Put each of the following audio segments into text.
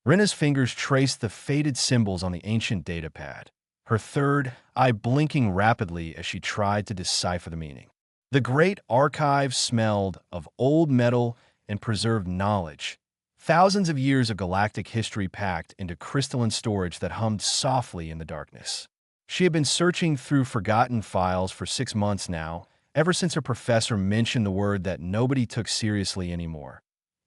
Rena's fingers traced the faded symbols on the ancient datapad, her third eye blinking rapidly as she tried to decipher the meaning. The great archive smelled of old metal and preserved knowledge, thousands of years of galactic history packed into crystalline storage that hummed softly in the darkness. She had been searching through forgotten files for 6 months now, ever since her professor mentioned the word that nobody took seriously anymore.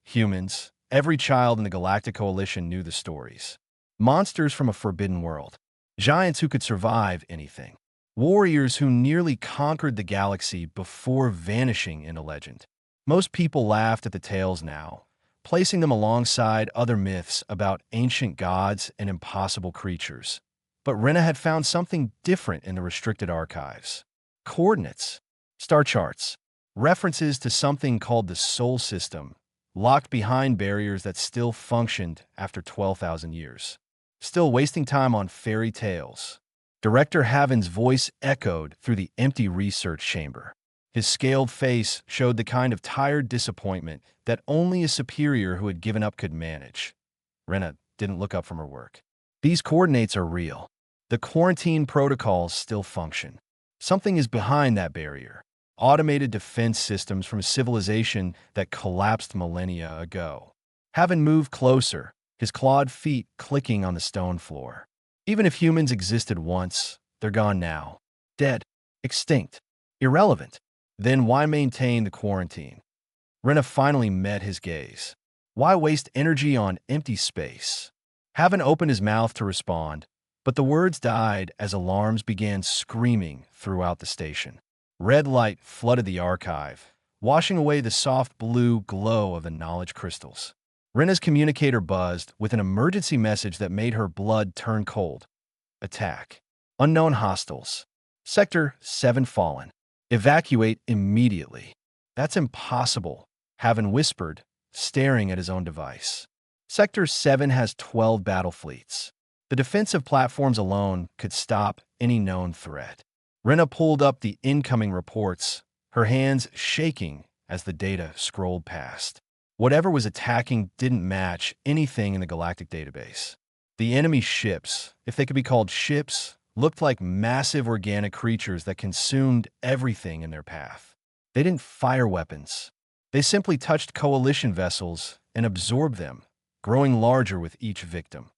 Humans. Every child in the Galactic Coalition knew the stories. Monsters from a forbidden world. Giants who could survive anything. Warriors who nearly conquered the galaxy before vanishing into legend. Most people laughed at the tales now, placing them alongside other myths about ancient gods and impossible creatures. But Rena had found something different in the restricted archives. Coordinates, star charts, references to something called the Sol System, locked behind barriers that still functioned after 12,000 years. Still wasting time on fairy tales. Director Haven's voice echoed through the empty research chamber. His scaled face showed the kind of tired disappointment that only a superior who had given up could manage. Rena didn't look up from her work. These coordinates are real. The quarantine protocols still function. Something is behind that barrier. Automated defense systems from a civilization that collapsed millennia ago. Haven moved closer, his clawed feet clicking on the stone floor. Even if humans existed once, they're gone now. Dead. Extinct. Irrelevant. Then why maintain the quarantine? Rena finally met his gaze. Why waste energy on empty space? Haven opened his mouth to respond, but the words died as alarms began screaming throughout the station. Red light flooded the archive, washing away the soft blue glow of the knowledge crystals. Rena's communicator buzzed with an emergency message that made her blood turn cold. Attack. Unknown hostiles. Sector 7 fallen. Evacuate immediately. That's impossible, Haven whispered, staring at his own device. Sector 7 has 12 battle fleets. The defensive platforms alone could stop any known threat. Rena pulled up the incoming reports, her hands shaking as the data scrolled past. Whatever was attacking didn't match anything in the galactic database. The enemy ships, if they could be called ships, looked like massive organic creatures that consumed everything in their path. They didn't fire weapons. They simply touched coalition vessels and absorbed them, growing larger with each victim.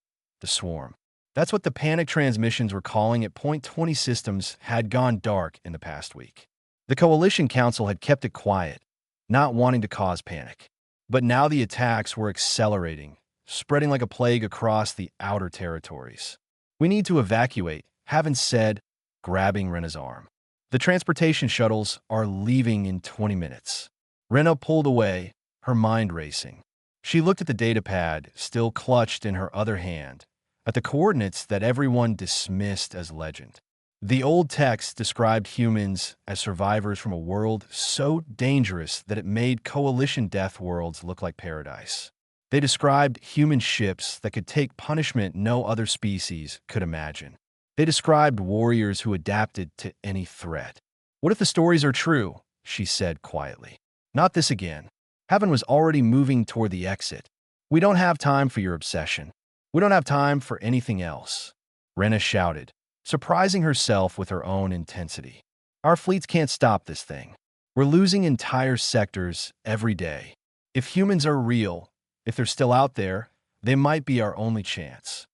The swarm. That's what the panic transmissions were calling it. Point 20 systems had gone dark in the past week. The Coalition Council had kept it quiet, not wanting to cause panic. But now the attacks were accelerating, spreading like a plague across the outer territories. We need to evacuate, Haven said, grabbing Rena's arm. The transportation shuttles are leaving in 20 minutes. Rena pulled away, her mind racing. She looked at the datapad, still clutched in her other hand, at the coordinates that everyone dismissed as legend. The old text described humans as survivors from a world so dangerous that it made coalition deathworlds look like paradise. They described human ships that could take punishment no other species could imagine. They described warriors who adapted to any threat. What if the stories are true? She said quietly. Not this again. Haven was already moving toward the exit. We don't have time for your obsession. We don't have time for anything else. Rena shouted, surprising herself with her own intensity. Our fleets can't stop this thing. We're losing entire sectors every day. If humans are real, if they're still out there, they might be our only chance.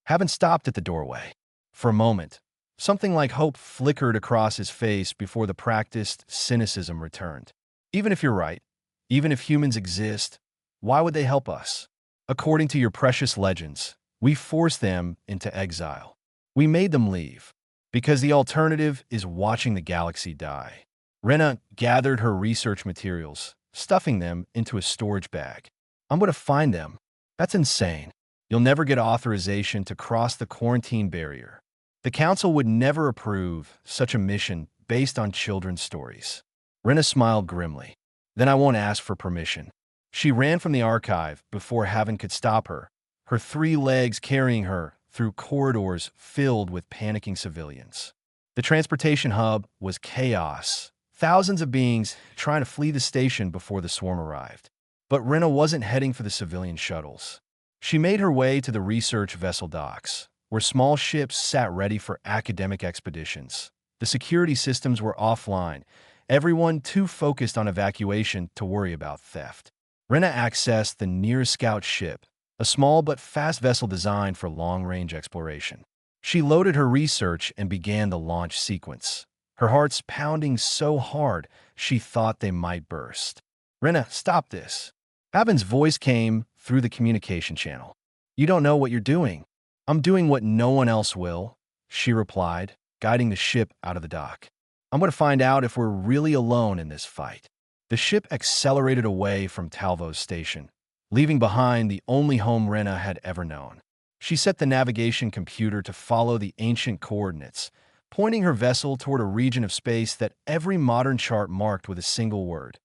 Haven stopped at the doorway. For a moment, something like hope flickered across his face before the practiced cynicism returned. Even if you're right, even if humans exist, why would they help us? According to your precious legends, we forced them into exile. We made them leave, because the alternative is watching the galaxy die. Rena gathered her research materials, stuffing them into a storage bag. I'm going to find them. That's insane. You'll never get authorization to cross the quarantine barrier. The Council would never approve such a mission based on children's stories. Rena smiled grimly. Then I won't ask for permission. She ran from the archive before Haven could stop her, her 3 legs carrying her through corridors filled with panicking civilians. The transportation hub was chaos, thousands of beings trying to flee the station before the swarm arrived. But Rena wasn't heading for the civilian shuttles. She made her way to the research vessel docks, where small ships sat ready for academic expeditions. The security systems were offline, everyone too focused on evacuation to worry about theft. Rena accessed the nearest scout ship, a small but fast vessel designed for long-range exploration. She loaded her research and began the launch sequence, her heart's pounding so hard she thought they might burst. "Rena, stop this." Abin's voice came through the communication channel. "You don't know what you're doing." "I'm doing what no one else will," she replied, guiding the ship out of the dock. "I'm going to find out if we're really alone in this fight." The ship accelerated away from Talvo's station, leaving behind the only home Rena had ever known. She set the navigation computer to follow the ancient coordinates, pointing her vessel toward a region of space that every modern chart marked with a single word: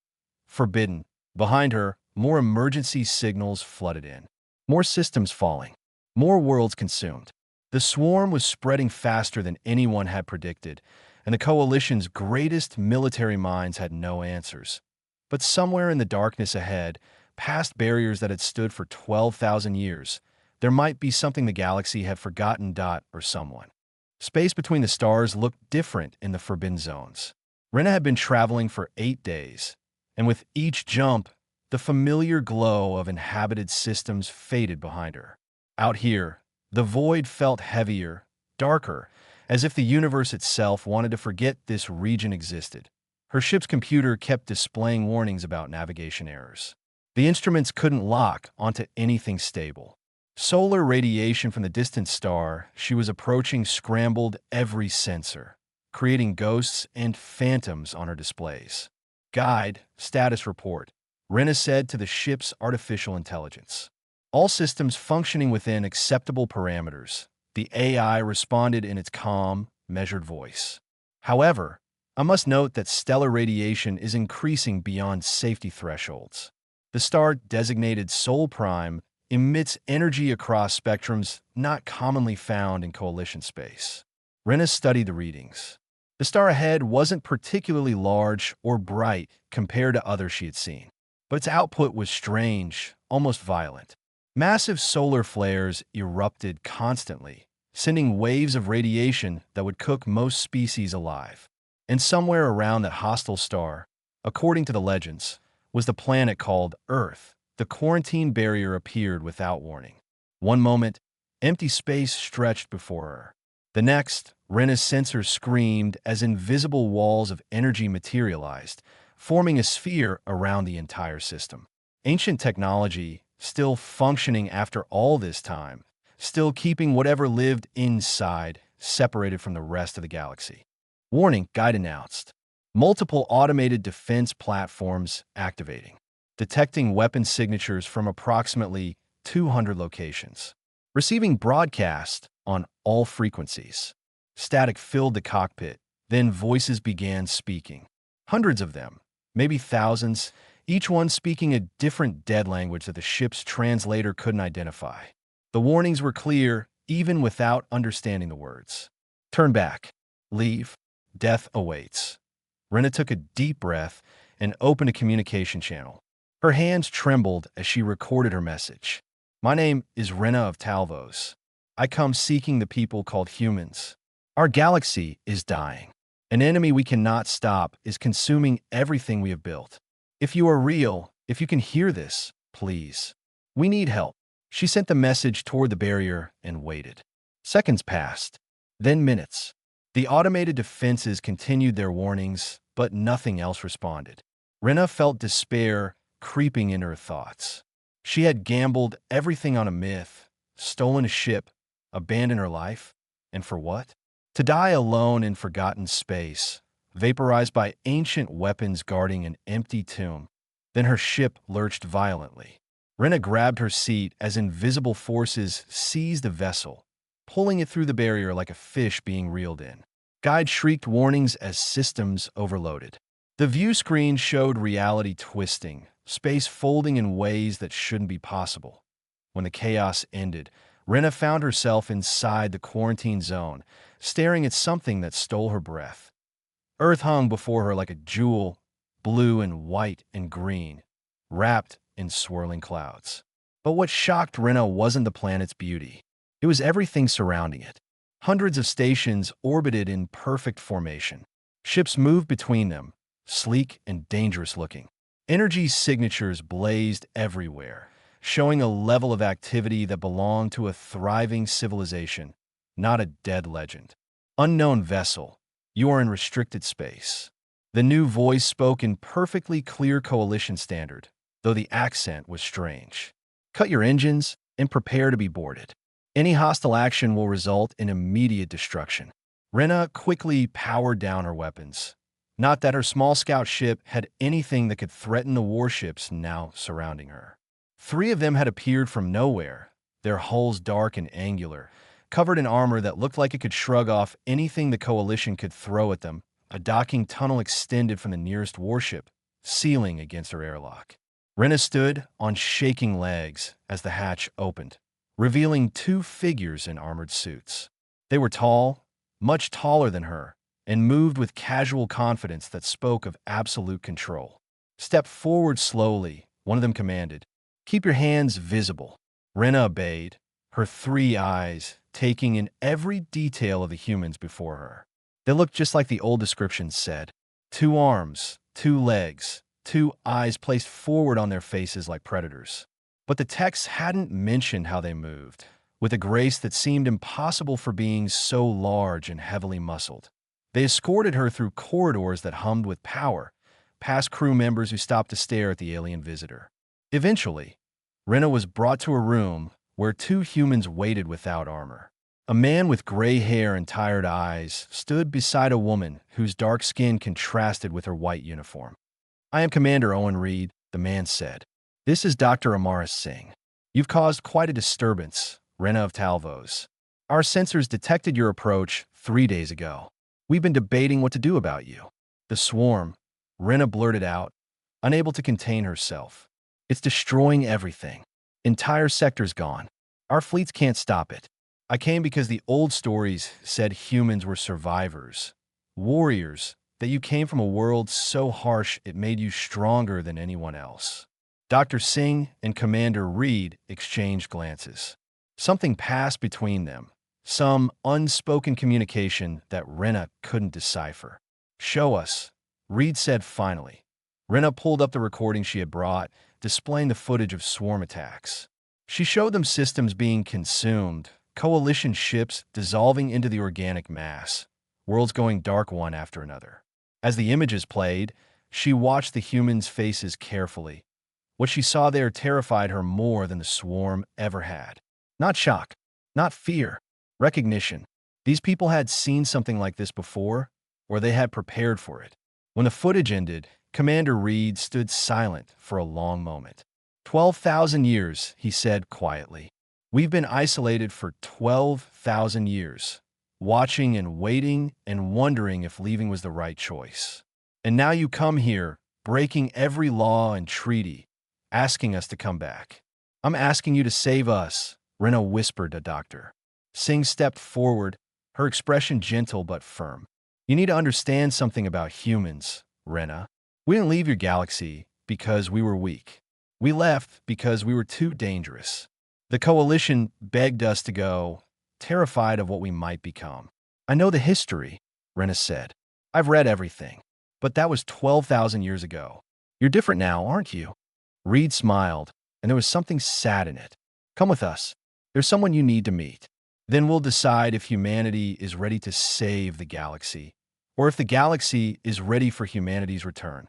forbidden. Behind her, more emergency signals flooded in. More systems falling. More worlds consumed. The swarm was spreading faster than anyone had predicted, and the Coalition's greatest military minds had no answers. But somewhere in the darkness ahead, past barriers that had stood for 12,000 years, there might be something the galaxy had forgotten. Or someone. Space between the stars looked different in the Forbidden Zones. Rena had been traveling for 8 days, and with each jump, the familiar glow of inhabited systems faded behind her. Out here, the void felt heavier, darker, as if the universe itself wanted to forget this region existed. Her ship's computer kept displaying warnings about navigation errors. The instruments couldn't lock onto anything stable. Solar radiation from the distant star she was approaching scrambled every sensor, creating ghosts and phantoms on her displays. "Guide, status report," Rena said to the ship's artificial intelligence. All systems functioning within acceptable parameters, the AI responded in its calm, measured voice. "However, I must note that stellar radiation is increasing beyond safety thresholds. The star designated Sol Prime emits energy across spectrums not commonly found in Coalition space." Rena studied the readings. The star ahead wasn't particularly large or bright compared to others she had seen, but its output was strange, almost violent. Massive solar flares erupted constantly, sending waves of radiation that would cook most species alive. And somewhere around that hostile star, according to the legends, was the planet called Earth. The quarantine barrier appeared without warning. One moment, empty space stretched before her. The next, Rena's sensors screamed as invisible walls of energy materialized, forming a sphere around the entire system. Ancient technology, still functioning after all this time, still keeping whatever lived inside separated from the rest of the galaxy. "Warning," Guide announced. "Multiple automated defense platforms activating. Detecting weapon signatures from approximately 200 locations. Receiving broadcast on all frequencies." Static filled the cockpit, then voices began speaking. Hundreds of them, maybe thousands, each one speaking a different dead language that the ship's translator couldn't identify. The warnings were clear, even without understanding the words. "Turn back. Leave. Death awaits." Rena took a deep breath and opened a communication channel. Her hands trembled as she recorded her message. "My name is Rena of Talvos. I come seeking the people called humans. Our galaxy is dying. An enemy we cannot stop is consuming everything we have built. If you are real, if you can hear this, please. We need help." She sent the message toward the barrier and waited. Seconds passed, then minutes. The automated defenses continued their warnings, but nothing else responded. Rena felt despair creeping into her thoughts. She had gambled everything on a myth, stolen a ship, abandoned her life, and for what? To die alone in forgotten space, vaporized by ancient weapons guarding an empty tomb. Then her ship lurched violently. Rena grabbed her seat as invisible forces seized the vessel, pulling it through the barrier like a fish being reeled in. Guide shrieked warnings as systems overloaded. The view screen showed reality twisting, space folding in ways that shouldn't be possible. When the chaos ended, Rena found herself inside the quarantine zone, staring at something that stole her breath. Earth hung before her like a jewel, blue and white and green, wrapped in swirling clouds. But what shocked Rena wasn't the planet's beauty. It was everything surrounding it. Hundreds of stations orbited in perfect formation. Ships moved between them, sleek and dangerous looking. Energy signatures blazed everywhere, showing a level of activity that belonged to a thriving civilization, not a dead legend. Unknown vessel, you are in restricted space. The new voice spoke in perfectly clear coalition standard, though the accent was strange. Cut your engines and prepare to be boarded. Any hostile action will result in immediate destruction. Rena quickly powered down her weapons. Not that her small scout ship had anything that could threaten the warships now surrounding her. 3 of them had appeared from nowhere, their hulls dark and angular, covered in armor that looked like it could shrug off anything the Coalition could throw at them. A docking tunnel extended from the nearest warship, sealing against her airlock. Rena stood on shaking legs as the hatch opened, revealing 2 figures in armored suits. They were tall, much taller than her, and moved with casual confidence that spoke of absolute control. "Step forward slowly," one of them commanded. "Keep your hands visible." Rena obeyed, her 3 eyes taking in every detail of the humans before her. They looked just like the old descriptions said. 2 arms, 2 legs, 2 eyes placed forward on their faces like predators. But the text hadn't mentioned how they moved, with a grace that seemed impossible for beings so large and heavily muscled. They escorted her through corridors that hummed with power, past crew members who stopped to stare at the alien visitor. Eventually, Rena was brought to a room where 2 humans waited without armor. A man with gray hair and tired eyes stood beside a woman whose dark skin contrasted with her white uniform. "I am Commander Owen Reed," the man said. "This is Dr. Amaris Singh. You've caused quite a disturbance, Rena of Talvos. Our sensors detected your approach 3 days ago. We've been debating what to do about you." "The swarm," Rena blurted out, unable to contain herself. "It's destroying everything. Entire sectors gone. Our fleets can't stop it. I came because the old stories said humans were survivors, warriors, that you came from a world so harsh it made you stronger than anyone else." Dr. Singh and Commander Reed exchanged glances. Something passed between them, some unspoken communication that Rena couldn't decipher. "Show us," Reed said finally. Rena pulled up the recording she had brought, displaying the footage of swarm attacks. She showed them systems being consumed, Coalition ships dissolving into the organic mass, worlds going dark one after another. As the images played, she watched the humans' faces carefully. What she saw there terrified her more than the swarm ever had. Not shock, not fear, recognition. These people had seen something like this before, or they had prepared for it. When the footage ended, Commander Reed stood silent for a long moment. 12,000 years, he said quietly. "We've been isolated for 12,000 years, watching and waiting and wondering if leaving was the right choice. And now you come here, breaking every law and treaty, asking us to come back. I'm asking you to save us," Rena whispered to Doctor. Singh stepped forward, her expression gentle but firm. "You need to understand something about humans, Rena. We didn't leave your galaxy because we were weak. We left because we were too dangerous. The Coalition begged us to go, terrified of what we might become." "I know the history," Rena said. "I've read everything. But that was 12,000 years ago. You're different now, aren't you?" Reed smiled, and there was something sad in it. "Come with us. There's someone you need to meet. Then we'll decide if humanity is ready to save the galaxy, or if the galaxy is ready for humanity's return."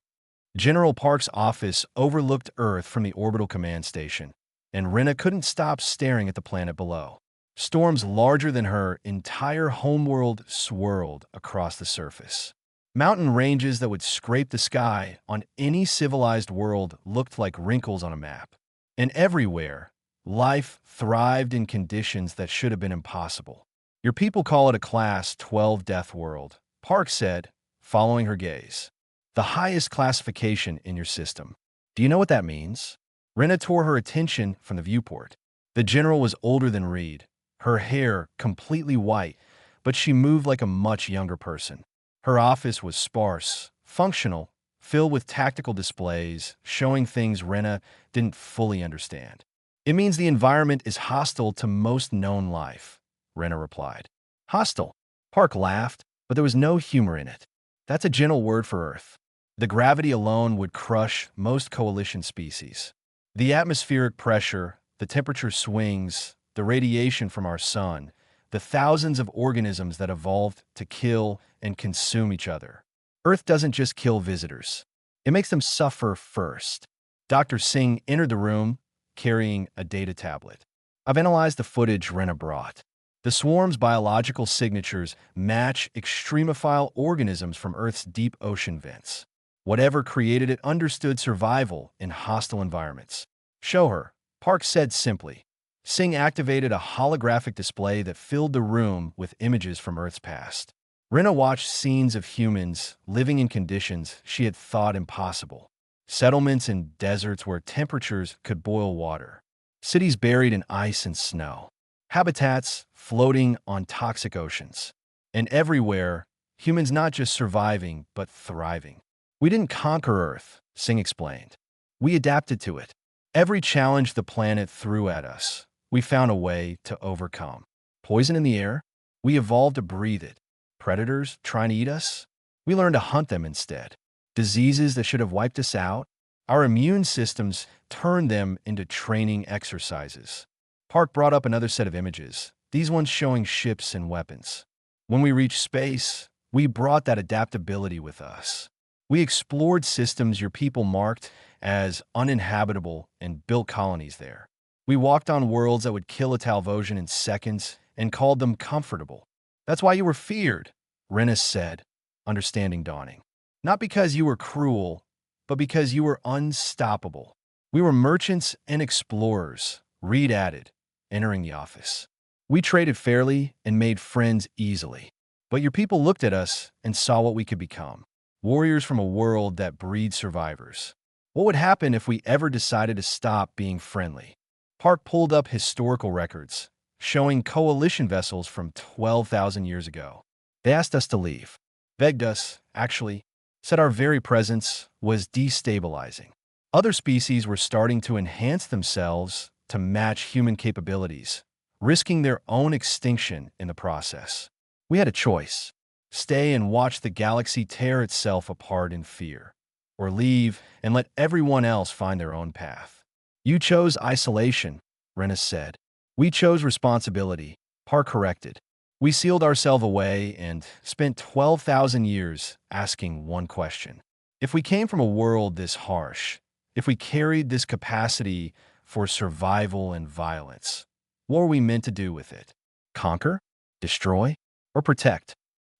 General Park's office overlooked Earth from the orbital command station, and Rena couldn't stop staring at the planet below. Storms larger than her entire homeworld swirled across the surface. Mountain ranges that would scrape the sky on any civilized world looked like wrinkles on a map. And everywhere, life thrived in conditions that should have been impossible. "Your people call it a Class 12 deathworld," Park said, following her gaze. "The highest classification in your system. Do you know what that means?" Rena tore her attention from the viewport. The general was older than Reed, her hair completely white, but she moved like a much younger person. Her office was sparse, functional, filled with tactical displays, showing things Rena didn't fully understand. It means the environment is hostile to most known life, Rena replied. Hostile? Park laughed, but there was no humor in it. That's a gentle word for Earth. The gravity alone would crush most coalition species. The atmospheric pressure, the temperature swings, the radiation from our sun, the thousands of organisms that evolved to kill and consume each other. Earth doesn't just kill visitors. It makes them suffer first. Dr. Singh entered the room carrying a data tablet. I've analyzed the footage Rena brought. The swarm's biological signatures match extremophile organisms from Earth's deep ocean vents. Whatever created it understood survival in hostile environments. Show her, Park said simply. Singh activated a holographic display that filled the room with images from Earth's past. Rena watched scenes of humans living in conditions she had thought impossible. Settlements in deserts where temperatures could boil water. Cities buried in ice and snow. Habitats floating on toxic oceans. And everywhere, humans not just surviving, but thriving. We didn't conquer Earth, Singh explained. We adapted to it. Every challenge the planet threw at us, we found a way to overcome. Poison in the air? We evolved to breathe it. Predators trying to eat us? We learned to hunt them instead. Diseases that should have wiped us out? Our immune systems turned them into training exercises. Park brought up another set of images, these ones showing ships and weapons. When we reached space, we brought that adaptability with us. We explored systems your people marked as uninhabitable and built colonies there. We walked on worlds that would kill a Talvosian in seconds and called them comfortable. That's why you were feared, Renus said, understanding dawning. Not because you were cruel, but because you were unstoppable. We were merchants and explorers, Reed added, entering the office. We traded fairly and made friends easily. But your people looked at us and saw what we could become. Warriors from a world that breeds survivors. What would happen if we ever decided to stop being friendly? Park pulled up historical records, showing coalition vessels from 12,000 years ago. They asked us to leave. Begged us, actually, said our very presence was destabilizing. Other species were starting to enhance themselves to match human capabilities, risking their own extinction in the process. We had a choice: stay and watch the galaxy tear itself apart in fear, or leave and let everyone else find their own path. You chose isolation, Renus said. We chose responsibility, Park corrected. We sealed ourselves away and spent 12,000 years asking one question. If we came from a world this harsh, if we carried this capacity for survival and violence, what were we meant to do with it? Conquer? Destroy? Or protect?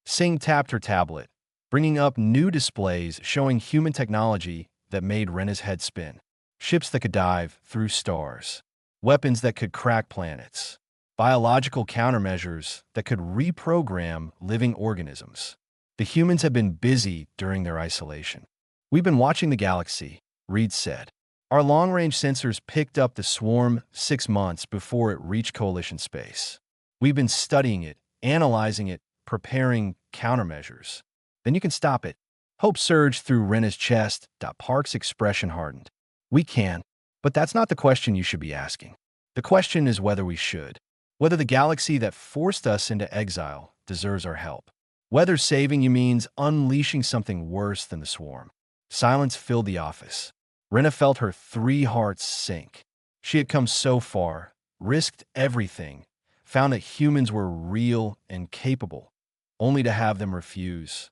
Singh tapped her tablet, bringing up new displays showing human technology that made Rena's head spin. Ships that could dive through stars. Weapons that could crack planets. Biological countermeasures that could reprogram living organisms. The humans have been busy during their isolation. We've been watching the galaxy, Reed said. Our long-range sensors picked up the swarm 6 months before it reached coalition space. We've been studying it, analyzing it, preparing countermeasures. Then you can stop it. Hope surged through Rena's chest. Park's expression hardened. We can, but that's not the question you should be asking. The question is whether we should. Whether the galaxy that forced us into exile deserves our help. Whether saving you means unleashing something worse than the swarm. Silence filled the office. Rena felt her 3 hearts sink. She had come so far, risked everything, found that humans were real and capable, only to have them refuse.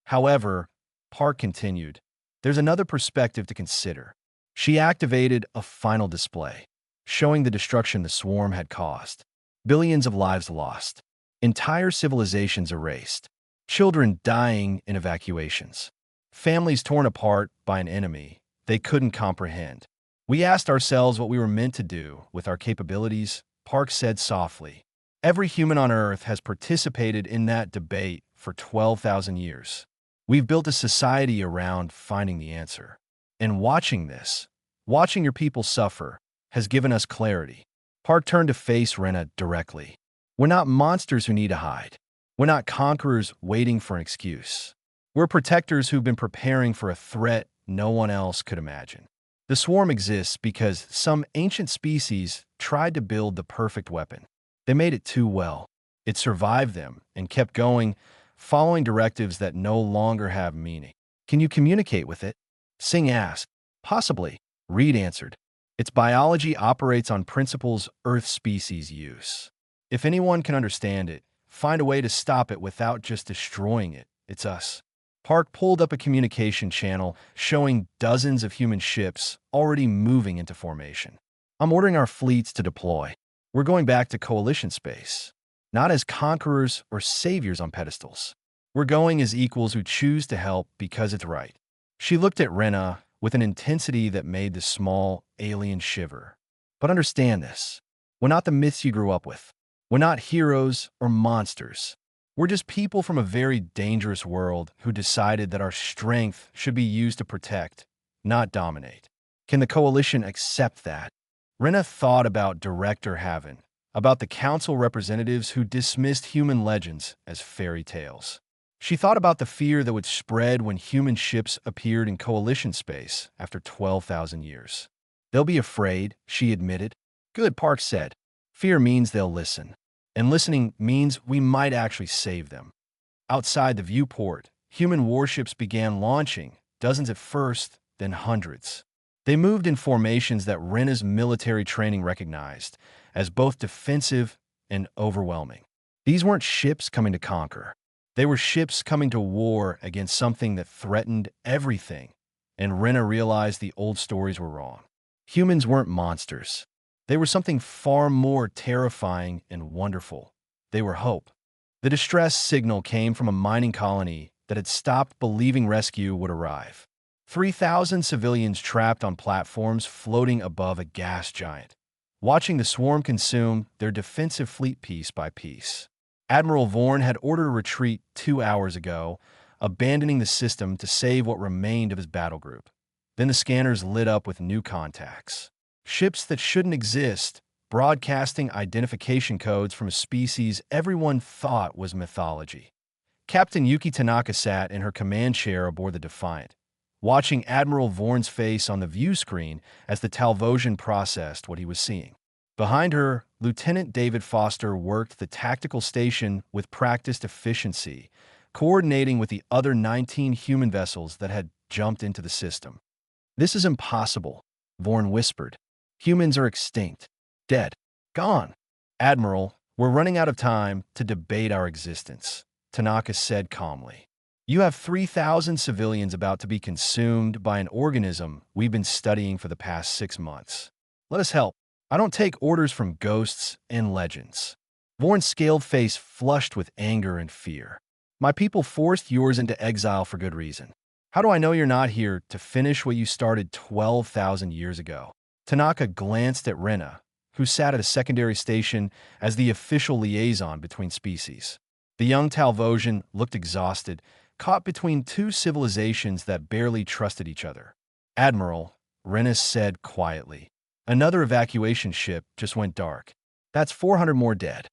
However, Park continued, there's another perspective to consider. She activated a final display, showing the destruction the swarm had caused. Billions of lives lost. Entire civilizations erased. Children dying in evacuations. Families torn apart by an enemy they couldn't comprehend. We asked ourselves what we were meant to do with our capabilities, Park said softly. Every human on Earth has participated in that debate for 12,000 years. We've built a society around finding the answer. And watching this, watching your people suffer, has given us clarity. Park turned to face Rena directly. We're not monsters who need to hide. We're not conquerors waiting for an excuse. We're protectors who've been preparing for a threat no one else could imagine. The The swarm exists because some ancient species tried to build the perfect weapon. They made it too well. It survived them and kept going, following directives that no longer have meaning. Can you communicate with it? Singh asked. Possibly, Reed answered. Its biology operates on principles Earth species use. If anyone can understand it, find a way to stop it without just destroying it, it's us. Park pulled up a communication channel showing dozens of human ships already moving into formation. I'm ordering our fleets to deploy. We're going back to Coalition space. Not as conquerors or saviors on pedestals. We're going as equals who choose to help because it's right. She looked at Rena with an intensity that made the small alien shiver. But understand this. We're not the myths you grew up with. We're not heroes or monsters. We're just people from a very dangerous world who decided that our strength should be used to protect, not dominate. Can the Coalition accept that? Rena thought about Director Haven, about the council representatives who dismissed human legends as fairy tales. She thought about the fear that would spread when human ships appeared in Coalition space after 12,000 years. They'll be afraid, she admitted. Good, Park said. Fear means they'll listen. And listening means we might actually save them. Outside the viewport, human warships began launching, dozens at first, then hundreds. They moved in formations that Rena's military training recognized as both defensive and overwhelming. These weren't ships coming to conquer. They were ships coming to war against something that threatened everything, and Rena realized the old stories were wrong. Humans weren't monsters. They were something far more terrifying and wonderful. They were hope. The distress signal came from a mining colony that had stopped believing rescue would arrive. 3,000 civilians trapped on platforms floating above a gas giant, watching the swarm consume their defensive fleet piece by piece. Admiral Vorn had ordered a retreat 2 hours ago, abandoning the system to save what remained of his battle group. Then the scanners lit up with new contacts. Ships that shouldn't exist, broadcasting identification codes from a species everyone thought was mythology. Captain Yuki Tanaka sat in her command chair aboard the Defiant, watching Admiral Vorn's face on the view screen as the Talvosian processed what he was seeing. Behind her, Lieutenant David Foster worked the tactical station with practiced efficiency, coordinating with the other 19 human vessels that had jumped into the system. This is impossible, Vorn whispered. Humans are extinct, dead, gone. Admiral, we're running out of time to debate our existence, Tanaka said calmly. You have 3,000 civilians about to be consumed by an organism we've been studying for the past 6 months. Let us help. I don't take orders from ghosts and legends. Vorn's scaled face flushed with anger and fear. My people forced yours into exile for good reason. How do I know you're not here to finish what you started 12,000 years ago? Tanaka glanced at Rena, who sat at a secondary station as the official liaison between species. The young Talvosian looked exhausted, caught between two civilizations that barely trusted each other. Admiral, Rena said quietly, another evacuation ship just went dark. That's 400 more dead.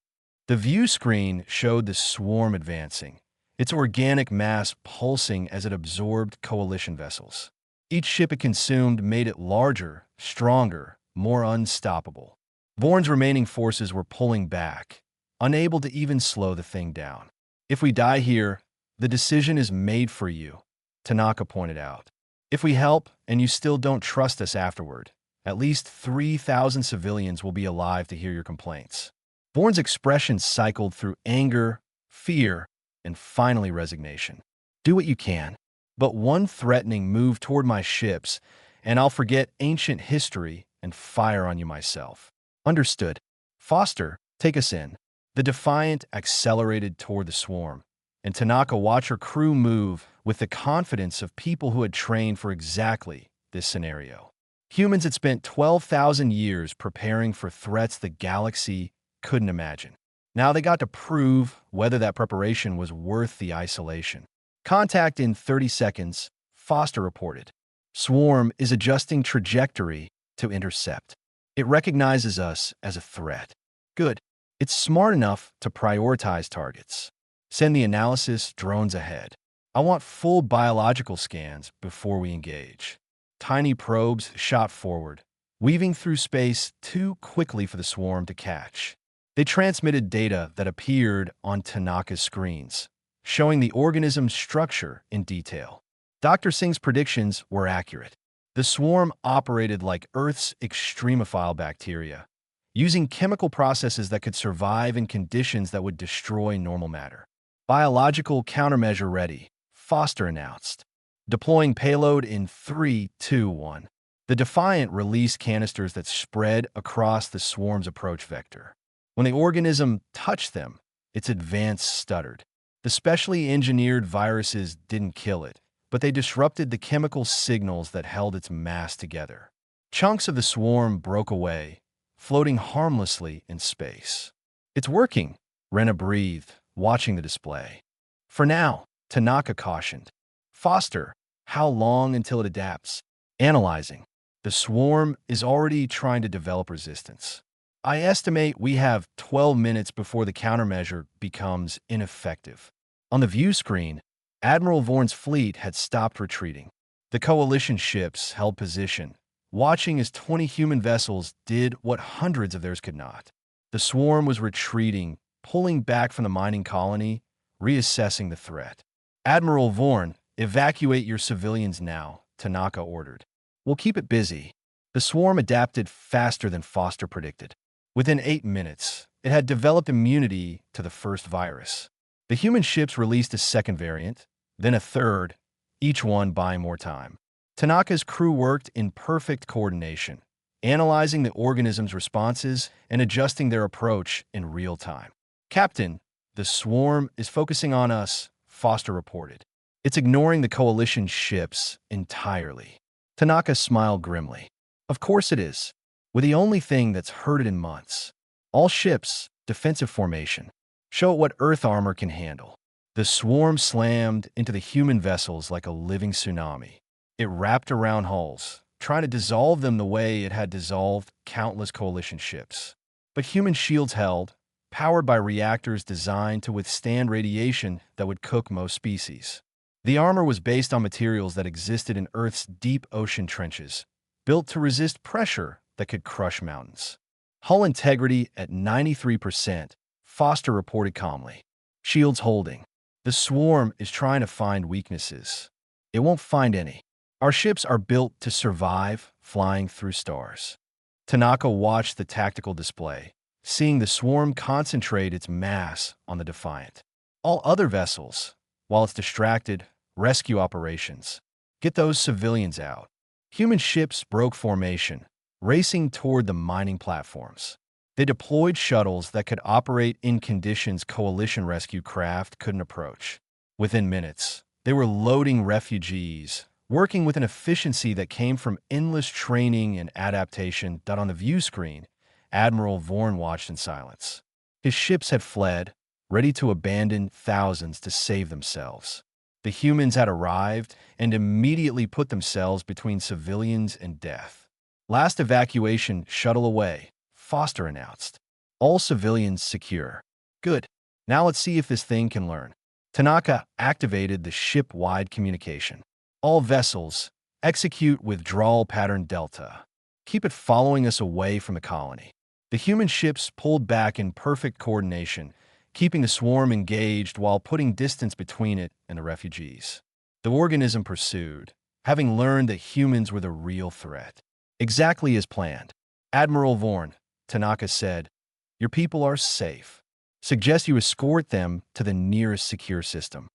The view screen showed the swarm advancing, its organic mass pulsing as it absorbed Coalition vessels. Each ship it consumed made it larger, stronger, more unstoppable. Vorn's remaining forces were pulling back, unable to even slow the thing down. If we die here, the decision is made for you, Tanaka pointed out. If we help and you still don't trust us afterward, at least 3,000 civilians will be alive to hear your complaints. Vorn's expression cycled through anger, fear, and finally resignation. Do what you can. But one threatening move toward my ships, and I'll forget ancient history and fire on you myself. Understood. Foster, take us in. The Defiant accelerated toward the swarm, and Tanaka watched her crew move with the confidence of people who had trained for exactly this scenario. Humans had spent 12,000 years preparing for threats the galaxy couldn't imagine. Now they got to prove whether that preparation was worth the isolation. Contact in 30 seconds, Foster reported. Swarm is adjusting trajectory to intercept. It recognizes us as a threat. Good. It's smart enough to prioritize targets. Send the analysis drones ahead. I want full biological scans before we engage. tiny probes shot forward, weaving through space too quickly for the swarm to catch. They transmitted data that appeared on Tanaka's screens, showing the organism's structure in detail. Dr. Singh's predictions were accurate. The swarm operated like Earth's extremophile bacteria, using chemical processes that could survive in conditions that would destroy normal matter. Biological countermeasure ready, Foster announced. Deploying payload in 3, 2, 1. The Defiant released canisters that spread across the swarm's approach vector. When the organism touched them, its advance stuttered. The specially engineered viruses didn't kill it, but they disrupted the chemical signals that held its mass together. Chunks of the swarm broke away, floating harmlessly in space. "It's working," Rena breathed, watching the display. "For now," Tanaka cautioned. "Foster, how long until it adapts?" Analyzing. "The swarm is already trying to develop resistance. I estimate we have 12 minutes before the countermeasure becomes ineffective." On the view screen, Admiral Vorn's fleet had stopped retreating. The coalition ships held position, watching as 20 human vessels did what hundreds of theirs could not. The swarm was retreating, pulling back from the mining colony, reassessing the threat. "Admiral Vorn, evacuate your civilians now," Tanaka ordered. "We'll keep it busy." The swarm adapted faster than Foster predicted. Within 8 minutes, it had developed immunity to the first virus. The human ships released a second variant, then a third, each one buying more time. Tanaka's crew worked in perfect coordination, analyzing the organism's responses and adjusting their approach in real time. "Captain, the swarm is focusing on us," Foster reported. "It's ignoring the coalition ships entirely." Tanaka smiled grimly. "Of course it is. We're the only thing that's hurt it in months. All ships, defensive formation. Show it what Earth armor can handle." The swarm slammed into the human vessels like a living tsunami. It wrapped around hulls, trying to dissolve them the way it had dissolved countless coalition ships. But human shields held, powered by reactors designed to withstand radiation that would cook most species. The armor was based on materials that existed in Earth's deep ocean trenches, built to resist pressure that could crush mountains. "Hull integrity at 93%, Foster reported calmly. "Shields holding. The swarm is trying to find weaknesses. It won't find any. Our ships are built to survive flying through stars." Tanaka watched the tactical display, seeing the swarm concentrate its mass on the Defiant. All other vessels, while it's distracted, rescue operations. Get those civilians out. Human ships broke formation, racing toward the mining platforms. They deployed shuttles that could operate in conditions coalition rescue craft couldn't approach. Within minutes, they were loading refugees, working with an efficiency that came from endless training and adaptation that on the view screen, Admiral Vorn watched in silence. His ships had fled, ready to abandon thousands to save themselves. The humans had arrived and immediately put themselves between civilians and death. "Last evacuation shuttle away," Foster announced. "All civilians secure." "Good. Now let's see if this thing can learn." Tanaka activated the ship-wide communication. "All vessels, execute withdrawal pattern Delta. Keep it following us away from the colony." The human ships pulled back in perfect coordination, keeping the swarm engaged while putting distance between it and the refugees. The organism pursued, having learned that humans were the real threat. Exactly as planned. "Admiral Vorn," Tanaka said, "your people are safe. Suggest you escort them to the nearest secure system."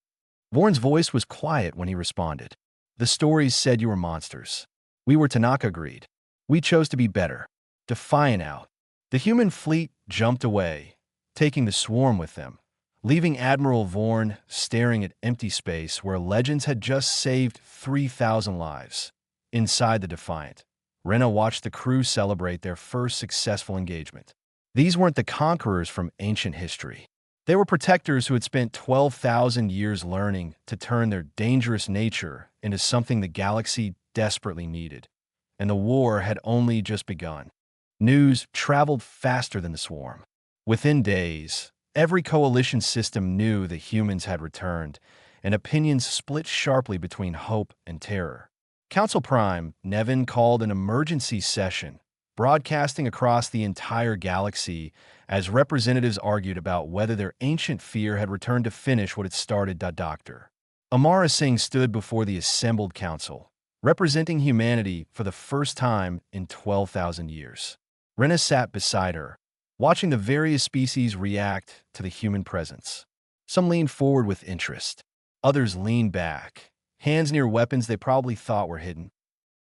Vorn's voice was quiet when he responded. "The stories said you were monsters. We were," Tanaka agreed. "We chose to be better. Defiant out." The human fleet jumped away, taking the swarm with them, leaving Admiral Vorn staring at empty space where legends had just saved 3,000 lives. Inside the Defiant, Rena watched the crew celebrate their first successful engagement. These weren't the conquerors from ancient history. They were protectors who had spent 12,000 years learning to turn their dangerous nature into something the galaxy desperately needed. And the war had only just begun. News traveled faster than the swarm. Within days, every coalition system knew the humans had returned, and opinions split sharply between hope and terror. Council Prime, Nevin called an emergency session, broadcasting across the entire galaxy as representatives argued about whether their ancient fear had returned to finish what it started. Dr. Amara Singh stood before the assembled council, representing humanity for the first time in 12,000 years. Rena sat beside her, watching the various species react to the human presence. Some leaned forward with interest. Others leaned back, hands near weapons they probably thought were hidden.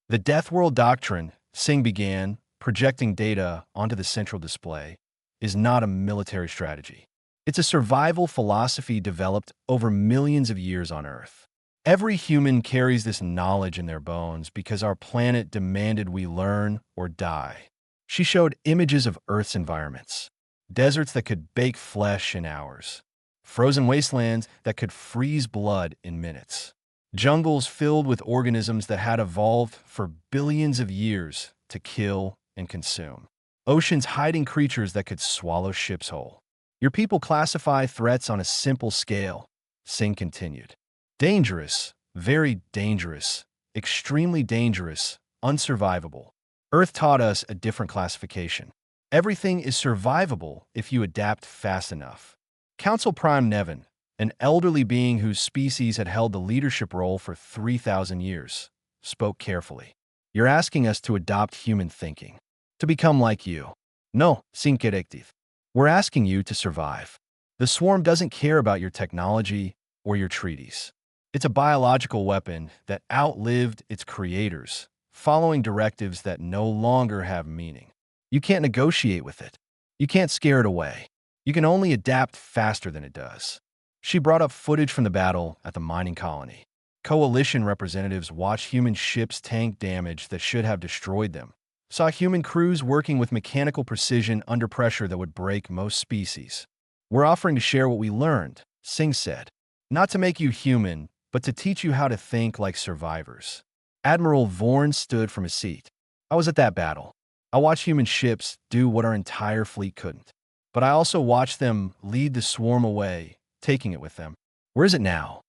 The Deathworld doctrine, Singh began, projecting data onto the central display, is not a military strategy. It's a survival philosophy developed over millions of years on Earth. Every human carries this knowledge in their bones because our planet demanded we learn or die. She showed images of Earth's environments, deserts that could bake flesh in hours, frozen wastelands that could freeze blood in minutes, jungles filled with organisms that had evolved for billions of years to kill and consume, oceans hiding creatures that could swallow ships whole. Your people classify threats on a simple scale, Singh continued. Dangerous, very dangerous, extremely dangerous, unsurvivable. Earth taught us a different classification. Everything is survivable if you adapt fast enough. Council Prime Nevin, an elderly being whose species had held the leadership role for 3,000 years, spoke carefully. You're asking us to adopt human thinking, to become like you. No, sin corrective. We're asking you to survive. The swarm doesn't care about your technology or your treaties. It's a biological weapon that outlived its creators, following directives that no longer have meaning. You can't negotiate with it. You can't scare it away. You can only adapt faster than it does. She brought up footage from the battle at the mining colony. Coalition representatives watched human ships tank damage that should have destroyed them, saw human crews working with mechanical precision under pressure that would break most species. We're offering to share what we learned, Singh said. Not to make you human, but to teach you how to think like survivors. Admiral Vorn stood from his seat. I was at that battle. I watched human ships do what our entire fleet couldn't. But I also watched them lead the swarm away, taking it with them. Where is it now?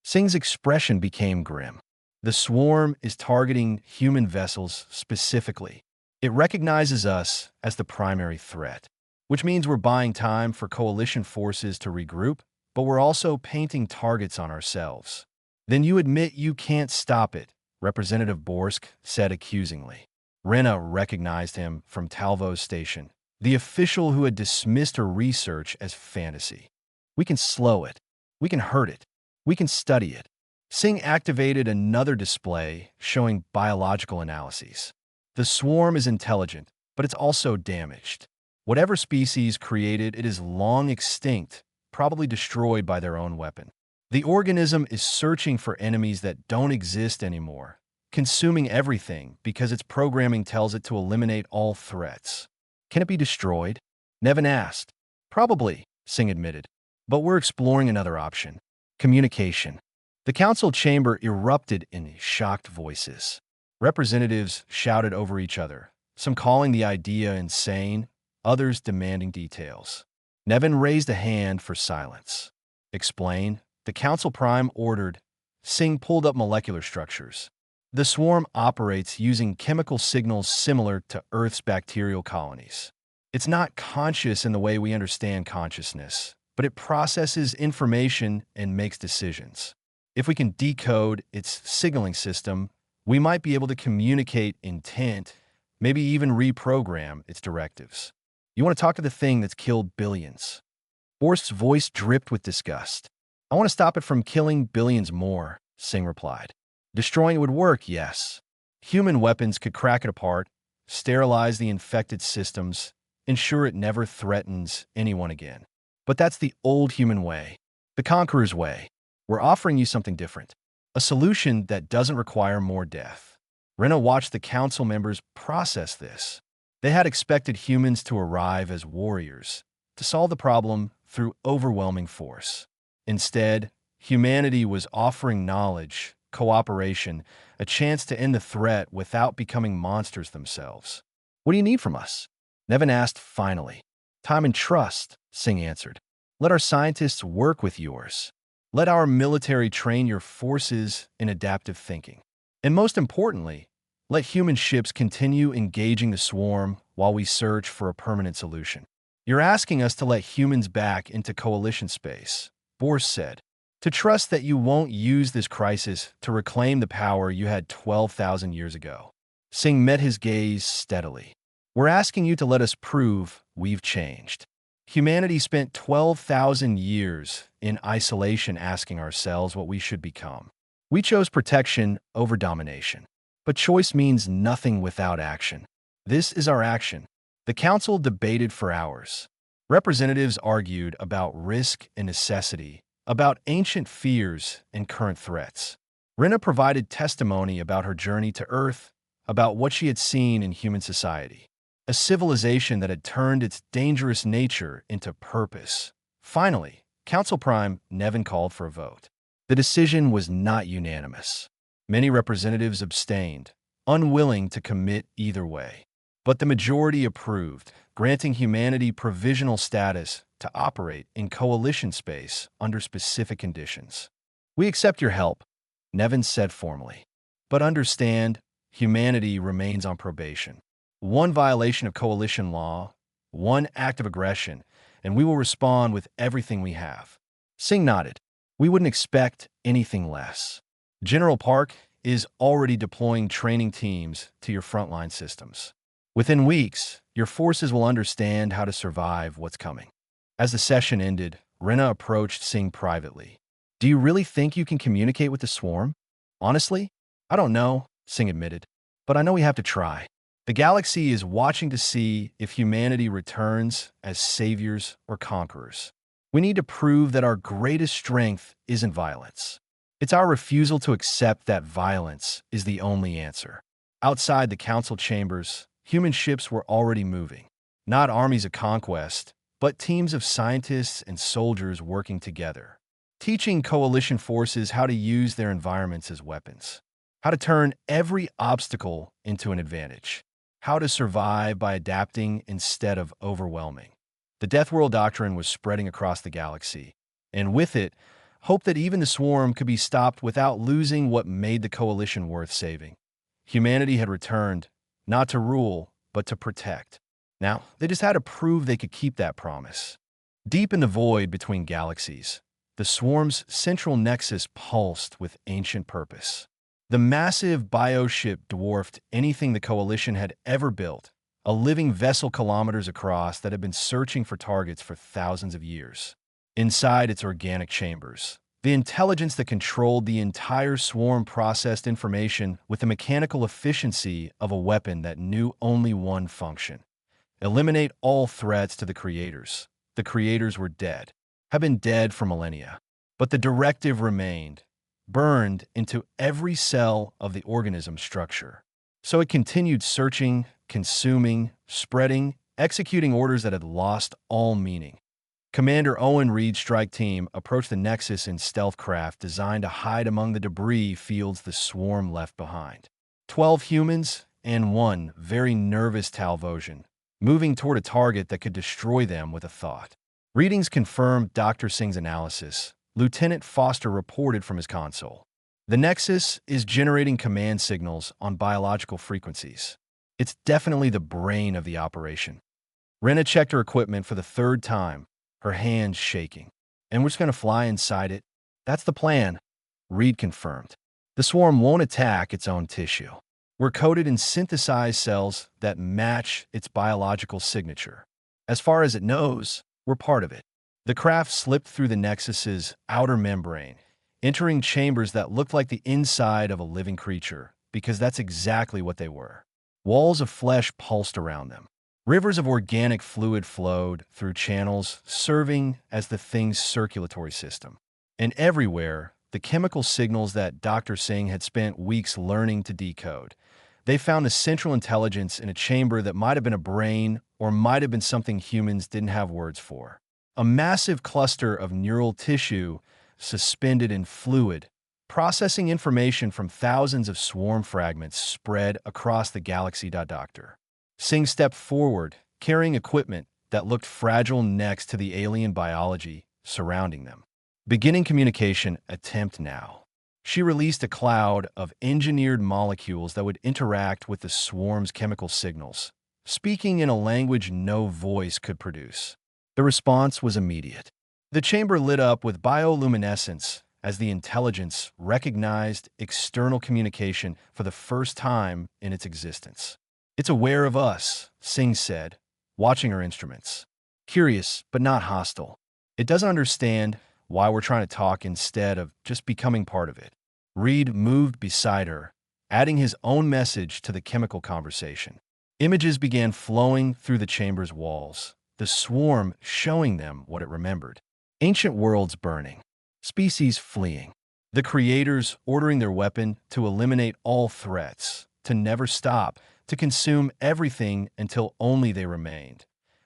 Singh's expression became grim. The swarm is targeting human vessels specifically. It recognizes us as the primary threat, which means we're buying time for coalition forces to regroup, but we're also painting targets on ourselves. Then you admit you can't stop it, Representative Borsk said accusingly. Rena recognized him from Talvo's station, the official who had dismissed her research as fantasy. We can slow it. We can hurt it. We can study it. Singh activated another display showing biological analyses. The swarm is intelligent, but it's also damaged. Whatever species created it is long extinct, probably destroyed by their own weapon. The organism is searching for enemies that don't exist anymore, consuming everything because its programming tells it to eliminate all threats. Can it be destroyed? Nevin asked. Probably, Singh admitted. But we're exploring another option. Communication. The council chamber erupted in shocked voices. Representatives shouted over each other, some calling the idea insane, others demanding details. Nevin raised a hand for silence. Explain, the Council Prime ordered. Singh pulled up molecular structures. The swarm operates using chemical signals similar to Earth's bacterial colonies. It's not conscious in the way we understand consciousness, but it processes information and makes decisions. If we can decode its signaling system, we might be able to communicate intent, maybe even reprogram its directives. You want to talk to the thing that's killed billions. Borst's voice dripped with disgust. I want to stop it from killing billions more, Singh replied. Destroying it would work, yes. Human weapons could crack it apart, sterilize the infected systems, ensure it never threatens anyone again. But that's the old human way, the conqueror's way. We're offering you something different, a solution that doesn't require more death. Rena watched the council members process this. They had expected humans to arrive as warriors, to solve the problem through overwhelming force. Instead, humanity was offering knowledge, cooperation, a chance to end the threat without becoming monsters themselves. What do you need from us? Nevin asked finally. Time and trust, Singh answered. Let our scientists work with yours. Let our military train your forces in adaptive thinking. And most importantly, let human ships continue engaging the swarm while we search for a permanent solution. You're asking us to let humans back into coalition space, Bors said, to trust that you won't use this crisis to reclaim the power you had 12,000 years ago. Singh met his gaze steadily. We're asking you to let us prove we've changed. Humanity spent 12,000 years in isolation asking ourselves what we should become. We chose protection over domination. But choice means nothing without action. This is our action. The council debated for hours. Representatives argued about risk and necessity, about ancient fears and current threats. Rena provided testimony about her journey to Earth, about what she had seen in human society. A civilization that had turned its dangerous nature into purpose. Finally, Council Prime Nevin called for a vote. The decision was not unanimous. Many representatives abstained, unwilling to commit either way. But the majority approved, granting humanity provisional status to operate in coalition space under specific conditions. We accept your help, Nevin said formally. But understand, humanity remains on probation. One violation of coalition law, one act of aggression, and we will respond with everything we have. Singh nodded. We wouldn't expect anything less. General Park is already deploying training teams to your frontline systems. Within weeks, your forces will understand how to survive what's coming. As the session ended, Rena approached Singh privately. Do you really think you can communicate with the swarm? Honestly, I don't know, Singh admitted. But I know we have to try. The galaxy is watching to see if humanity returns as saviors or conquerors. We need to prove that our greatest strength isn't violence. It's our refusal to accept that violence is the only answer. Outside the council chambers, human ships were already moving. Not armies of conquest, but teams of scientists and soldiers working together, teaching coalition forces how to use their environments as weapons, how to turn every obstacle into an advantage, how to survive by adapting instead of overwhelming. The Deathworld doctrine was spreading across the galaxy, and with it, hope that even the swarm could be stopped without losing what made the coalition worth saving. Humanity had returned, not to rule, but to protect. Now, they just had to prove they could keep that promise. Deep in the void between galaxies, the swarm's central nexus pulsed with ancient purpose. The massive bioship dwarfed anything the coalition had ever built, a living vessel kilometers across that had been searching for targets for thousands of years. Inside its organic chambers, the intelligence that controlled the entire swarm processed information with the mechanical efficiency of a weapon that knew only one function: eliminate all threats to the creators. The creators were dead, had been dead for millennia. But the directive remained, burned into every cell of the organism's structure. So it continued searching, consuming, spreading, executing orders that had lost all meaning. Commander Owen Reed's strike team approached the Nexus in stealth craft designed to hide among the debris fields the swarm left behind. 12 humans and one very nervous Talvosian, moving toward a target that could destroy them with a thought. Readings confirmed Dr. Singh's analysis. Lieutenant Foster reported from his console. The Nexus is generating command signals on biological frequencies. It's definitely the brain of the operation. Rena checked her equipment for the third time, her hands shaking. And we're just going to fly inside it? That's the plan, Reed confirmed. The swarm won't attack its own tissue. We're coded in synthesized cells that match its biological signature. As far as it knows, we're part of it. The craft slipped through the Nexus's outer membrane, entering chambers that looked like the inside of a living creature, because that's exactly what they were. Walls of flesh pulsed around them. Rivers of organic fluid flowed through channels, serving as the thing's circulatory system. And everywhere, the chemical signals that Dr. Singh had spent weeks learning to decode. They found the central intelligence in a chamber that might have been a brain or might have been something humans didn't have words for. A massive cluster of neural tissue suspended in fluid, processing information from thousands of swarm fragments spread across the galaxy. Dr. Singh stepped forward, carrying equipment that looked fragile next to the alien biology surrounding them. Beginning communication attempt now. She released a cloud of engineered molecules that would interact with the swarm's chemical signals, speaking in a language no voice could produce. The response was immediate. The chamber lit up with bioluminescence as the intelligence recognized external communication for the first time in its existence. "It's aware of us," Singh said, watching her instruments. "Curious, but not hostile. It doesn't understand why we're trying to talk instead of just becoming part of it." Reed moved beside her, adding his own message to the chemical conversation. Images began flowing through the chamber's walls, the swarm showing them what it remembered. Ancient worlds burning, species fleeing, the creators ordering their weapon to eliminate all threats, to never stop, to consume everything until only they remained.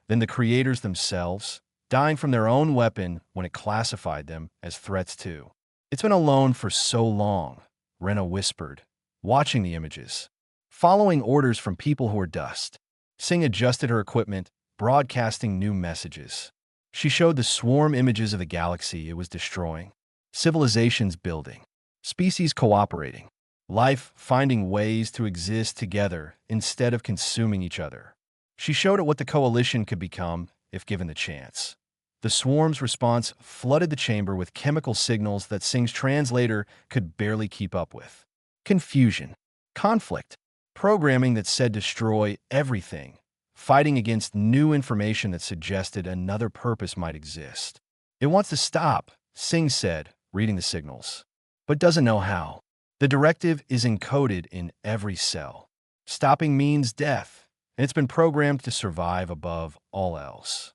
Then the creators themselves, dying from their own weapon when it classified them as threats too. "It's been alone for so long," Rena whispered, watching the images, following orders from people who are dust. Singh adjusted her equipment, broadcasting new messages. She showed the swarm images of the galaxy it was destroying, civilizations building, species cooperating, life finding ways to exist together instead of consuming each other. She showed it what the coalition could become if given the chance. The swarm's response flooded the chamber with chemical signals that Singh's translator could barely keep up with. Confusion, conflict, programming that said destroy everything, fighting against new information that suggested another purpose might exist. "It wants to stop," Singh said, reading the signals, "but doesn't know how. The directive is encoded in every cell. Stopping means death, and it's been programmed to survive above all else."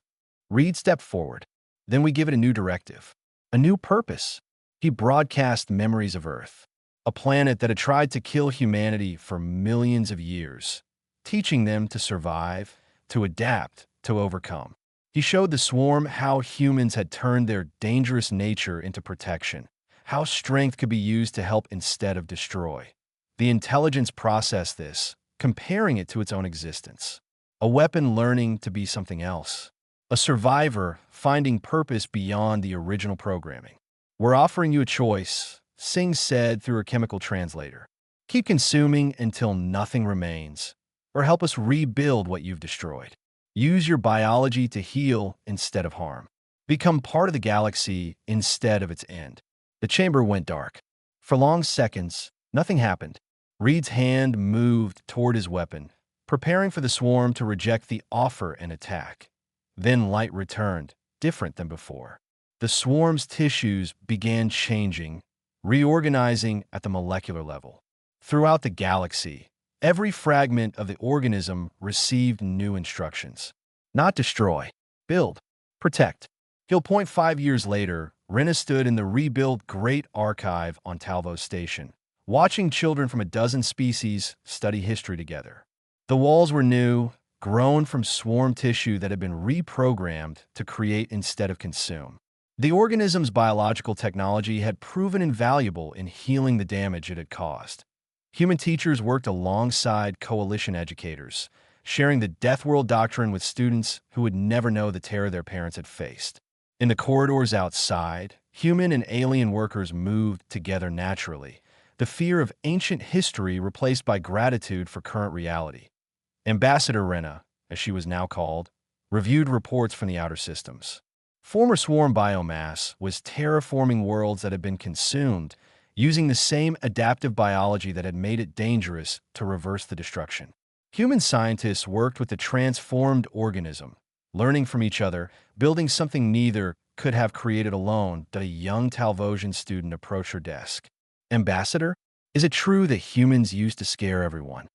Reed stepped forward. "Then we give it a new directive, a new purpose." He broadcast memories of Earth, a planet that had tried to kill humanity for millions of years, teaching them to survive, to adapt, to overcome. He showed the swarm how humans had turned their dangerous nature into protection, how strength could be used to help instead of destroy. The intelligence processed this, comparing it to its own existence. A weapon learning to be something else. A survivor finding purpose beyond the original programming. "We're offering you a choice," Singh said through her chemical translator. "Keep consuming until nothing remains, or help us rebuild what you've destroyed. Use your biology to heal instead of harm. Become part of the galaxy instead of its end." The chamber went dark. For long seconds, nothing happened. Reed's hand moved toward his weapon, preparing for the swarm to reject the offer and attack. Then light returned, different than before. The swarm's tissues began changing, reorganizing at the molecular level. Throughout the galaxy, every fragment of the organism received new instructions. Not destroy, build, protect. 5 years later, Rena stood in the rebuilt Great Archive on Talvo Station, watching children from a dozen species study history together. The walls were new, grown from swarm tissue that had been reprogrammed to create instead of consume. The organism's biological technology had proven invaluable in healing the damage it had caused. Human teachers worked alongside coalition educators, sharing the deathworld doctrine with students who would never know the terror their parents had faced. In the corridors outside, human and alien workers moved together naturally, the fear of ancient history replaced by gratitude for current reality. Ambassador Rena, as she was now called, reviewed reports from the outer systems. Former swarm biomass was terraforming worlds that had been consumed, using the same adaptive biology that had made it dangerous to reverse the destruction. Human scientists worked with the transformed organism, learning from each other, building something neither could have created alone. That a young Talvosian student approached her desk. "Ambassador, is it true that humans used to scare everyone?"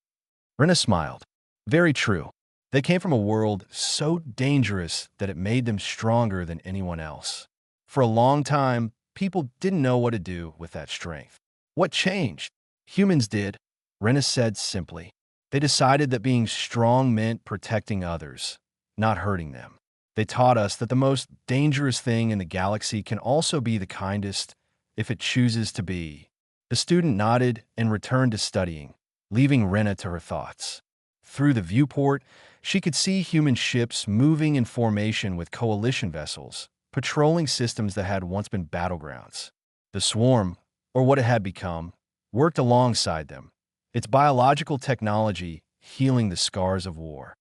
Rena smiled. "Very true. They came from a world so dangerous that it made them stronger than anyone else. For a long time, people didn't know what to do with that strength. What changed? Humans did," Rena said simply. "They decided that being strong meant protecting others, not hurting them. They taught us that the most dangerous thing in the galaxy can also be the kindest if it chooses to be." The student nodded and returned to studying, leaving Rena to her thoughts. Through the viewport, she could see human ships moving in formation with coalition vessels, patrolling systems that had once been battlegrounds. The swarm, or what it had become, worked alongside them, its biological technology healing the scars of war.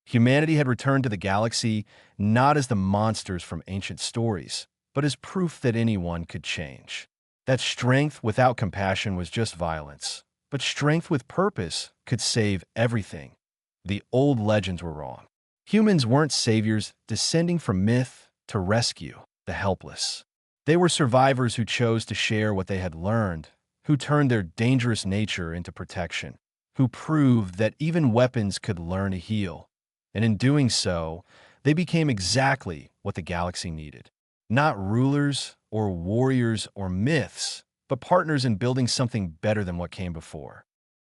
Humanity had returned to the galaxy not as the monsters from ancient stories, but as proof that anyone could change. That strength without compassion was just violence, but strength with purpose could save everything. The old legends were wrong. Humans weren't saviors descending from myth to rescue the helpless. They were survivors who chose to share what they had learned, who turned their dangerous nature into protection, who proved that even weapons could learn to heal. And in doing so, they became exactly what the galaxy needed. Not rulers, or warriors, or myths, but partners in building something better than what came before.